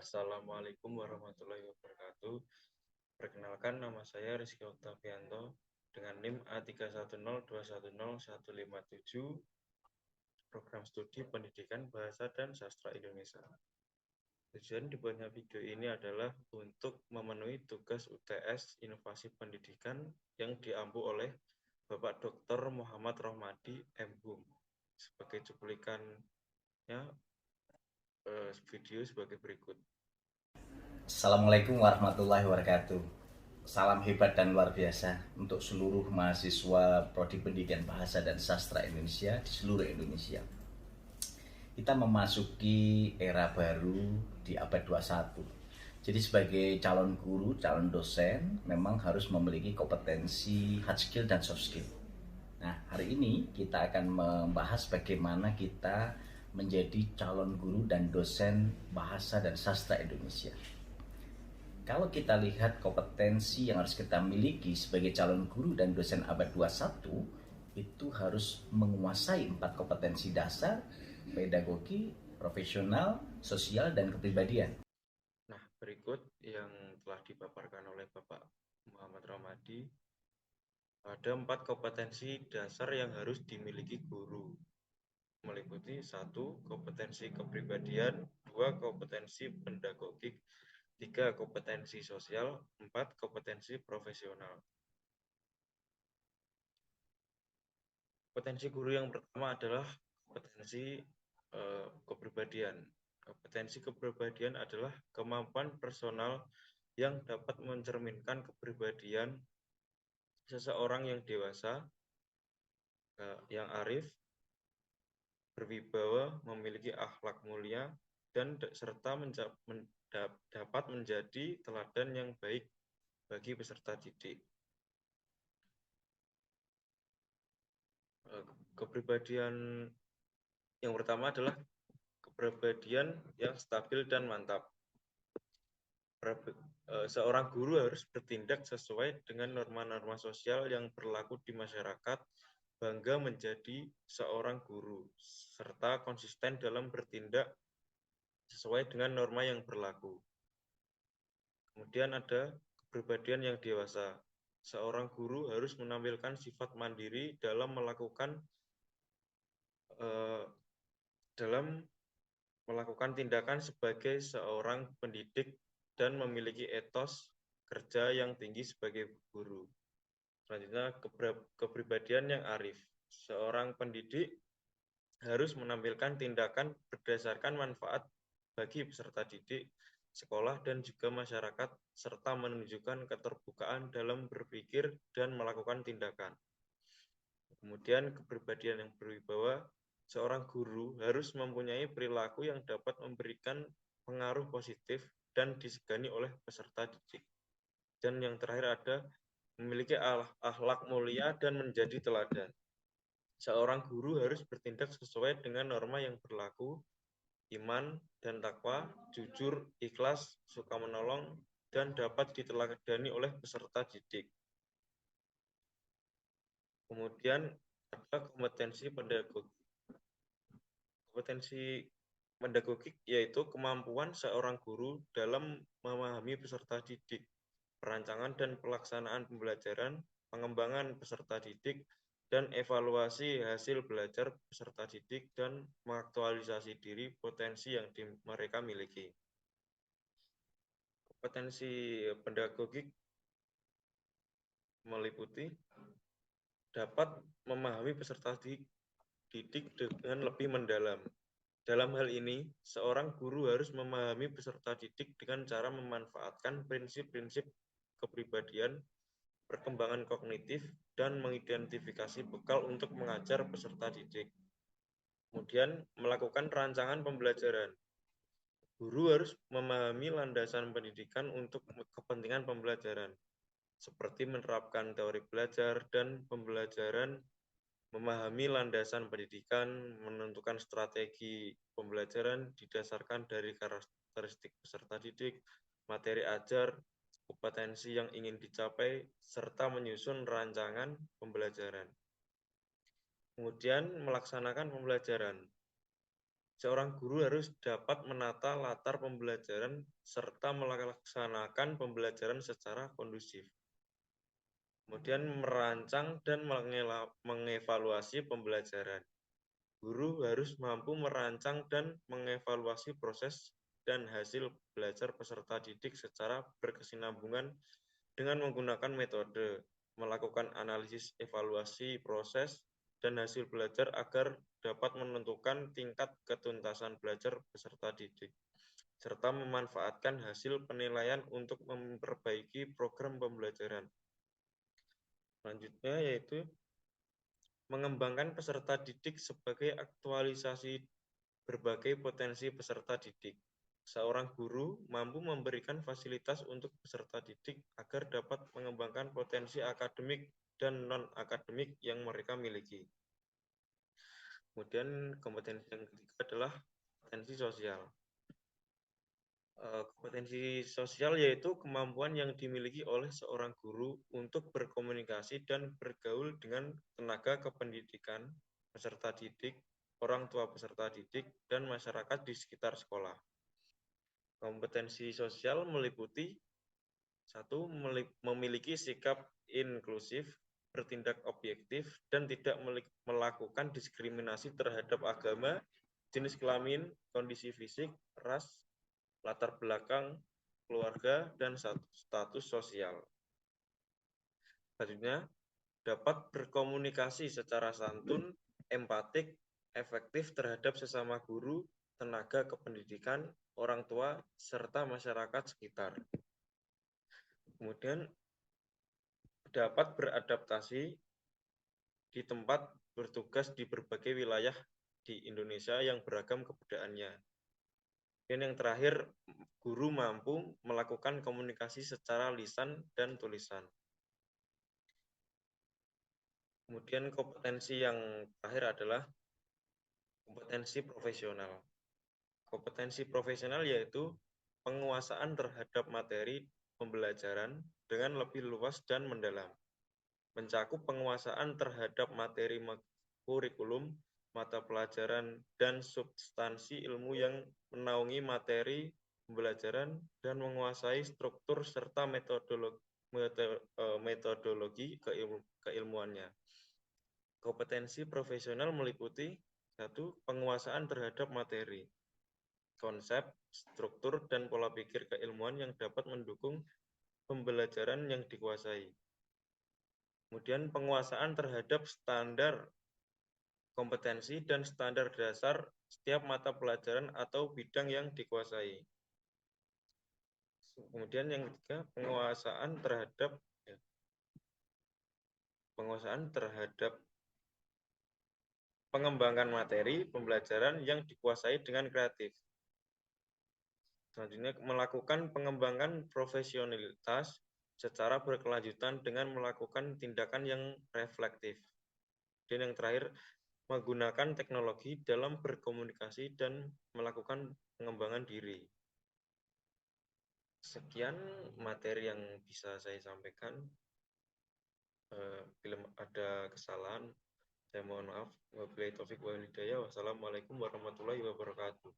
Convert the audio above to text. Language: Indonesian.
Assalamualaikum warahmatullahi wabarakatuh. Perkenalkan, nama saya Rizky Oktavianto dengan NIM A3102101157, Program Studi Pendidikan Bahasa dan Sastra Indonesia. Tujuan dibuatnya video ini adalah untuk memenuhi tugas UTS Inovasi Pendidikan yang diampu oleh Bapak Dr. Muhammad Rohmadi, M.Hum. Sebagai cuplikannya, video sebagai berikut. Assalamualaikum warahmatullahi wabarakatuh. Salam hebat dan luar biasa untuk seluruh mahasiswa Prodi Pendidikan Bahasa dan Sastra Indonesia di seluruh Indonesia. Kita memasuki era baru di abad 21. Jadi sebagai calon guru, calon dosen memang harus memiliki kompetensi hard skill dan soft skill. Nah, hari ini kita akan membahas bagaimana kita menjadi calon guru dan dosen bahasa dan sastra Indonesia. Kalau kita lihat kompetensi yang harus kita miliki sebagai calon guru dan dosen abad 21, itu harus menguasai 4 kompetensi dasar: pedagogi, profesional, sosial, dan kepribadian. Nah, berikut yang telah dipaparkan oleh Bapak Muhammad Rohmadi. Ada 4 kompetensi dasar yang harus dimiliki guru, meliputi 1. Kompetensi kepribadian, 2. Kompetensi pedagogik, 3. Kompetensi sosial, 4. Kompetensi profesional. Kompetensi guru yang pertama adalah kompetensi kepribadian. Kompetensi kepribadian adalah kemampuan personal yang dapat mencerminkan kepribadian seseorang yang dewasa, yang arif, berwibawa, memiliki akhlak mulia, dan serta dapat menjadi teladan yang baik bagi peserta didik. Kepribadian yang pertama adalah kepribadian yang stabil dan mantap. Seorang guru harus bertindak sesuai dengan norma-norma sosial yang berlaku di masyarakat, bangga menjadi seorang guru, serta konsisten dalam bertindak sesuai dengan norma yang berlaku. Kemudian ada kepribadian yang dewasa. Seorang guru harus menampilkan sifat mandiri dalam melakukan tindakan sebagai seorang pendidik dan memiliki etos kerja yang tinggi sebagai guru. Selanjutnya, kepribadian yang arif. Seorang pendidik harus menampilkan tindakan berdasarkan manfaat bagi peserta didik, sekolah, dan juga masyarakat, serta menunjukkan keterbukaan dalam berpikir dan melakukan tindakan. Kemudian, kepribadian yang berwibawa. Seorang guru harus mempunyai perilaku yang dapat memberikan pengaruh positif dan disegani oleh peserta didik. Dan yang terakhir ada memiliki akhlak mulia dan menjadi teladan. Seorang guru harus bertindak sesuai dengan norma yang berlaku, iman dan takwa, jujur, ikhlas, suka menolong, dan dapat diteladani oleh peserta didik. Kemudian ada kompetensi pedagogik. Kompetensi pedagogik yaitu kemampuan seorang guru dalam memahami peserta didik, perancangan dan pelaksanaan pembelajaran, pengembangan peserta didik, dan evaluasi hasil belajar peserta didik, dan mengaktualisasi diri potensi yang mereka miliki. Kompetensi pedagogik meliputi dapat memahami peserta didik dengan lebih mendalam. Dalam hal ini, seorang guru harus memahami peserta didik dengan cara memanfaatkan prinsip-prinsip kepribadian, perkembangan kognitif, dan mengidentifikasi bekal untuk mengajar peserta didik. Kemudian, melakukan rancangan pembelajaran. Guru harus memahami landasan pendidikan untuk kepentingan pembelajaran, seperti menerapkan teori belajar dan pembelajaran, memahami landasan pendidikan, menentukan strategi pembelajaran didasarkan dari karakteristik peserta didik, materi ajar, kompetensi yang ingin dicapai, serta menyusun rancangan pembelajaran. Kemudian melaksanakan pembelajaran. Seorang guru harus dapat menata latar pembelajaran serta melaksanakan pembelajaran secara kondusif. Kemudian merancang dan mengevaluasi pembelajaran. Guru harus mampu merancang dan mengevaluasi proses dan hasil belajar peserta didik secara berkesinambungan dengan menggunakan metode, melakukan analisis evaluasi proses dan hasil belajar agar dapat menentukan tingkat ketuntasan belajar peserta didik, serta memanfaatkan hasil penilaian untuk memperbaiki program pembelajaran. Selanjutnya yaitu mengembangkan peserta didik sebagai aktualisasi berbagai potensi peserta didik. Seorang guru mampu memberikan fasilitas untuk peserta didik agar dapat mengembangkan potensi akademik dan non-akademik yang mereka miliki. Kemudian kompetensi yang ketiga adalah kompetensi sosial. Kompetensi sosial yaitu kemampuan yang dimiliki oleh seorang guru untuk berkomunikasi dan bergaul dengan tenaga kependidikan, peserta didik, orang tua peserta didik, dan masyarakat di sekitar sekolah. Kompetensi sosial meliputi satu, memiliki sikap inklusif, bertindak objektif, dan tidak melakukan diskriminasi terhadap agama, jenis kelamin, kondisi fisik, ras, latar belakang, keluarga, dan status sosial. Selanjutnya, dapat berkomunikasi secara santun, empatik, efektif terhadap sesama guru, tenaga kependidikan, orang tua, serta masyarakat sekitar. Kemudian, dapat beradaptasi di tempat bertugas di berbagai wilayah di Indonesia yang beragam kebudayaannya. Dan yang terakhir, guru mampu melakukan komunikasi secara lisan dan tulisan. Kemudian kompetensi yang terakhir adalah kompetensi profesional. Kompetensi profesional yaitu penguasaan terhadap materi pembelajaran dengan lebih luas dan mendalam. Mencakup penguasaan terhadap materi kurikulum, mata pelajaran, dan substansi ilmu yang menaungi materi pembelajaran dan menguasai struktur serta metodologi keilmuannya. Kompetensi profesional meliputi satu, penguasaan terhadap materi, konsep, struktur, dan pola pikir keilmuan yang dapat mendukung pembelajaran yang dikuasai. Kemudian penguasaan terhadap standar kompetensi dan standar dasar setiap mata pelajaran atau bidang yang dikuasai. Kemudian yang ketiga, penguasaan terhadap pengembangan materi pembelajaran yang dikuasai dengan kreatif. Selanjutnya, melakukan pengembangan profesionalitas secara berkelanjutan dengan melakukan tindakan yang reflektif. Dan yang terakhir, menggunakan teknologi dalam berkomunikasi dan melakukan pengembangan diri. Sekian materi yang bisa saya sampaikan. Bila ada kesalahan, saya mohon maaf. Wabillahi taufiq wal hidayah. Wassalamualaikum warahmatullahi wabarakatuh.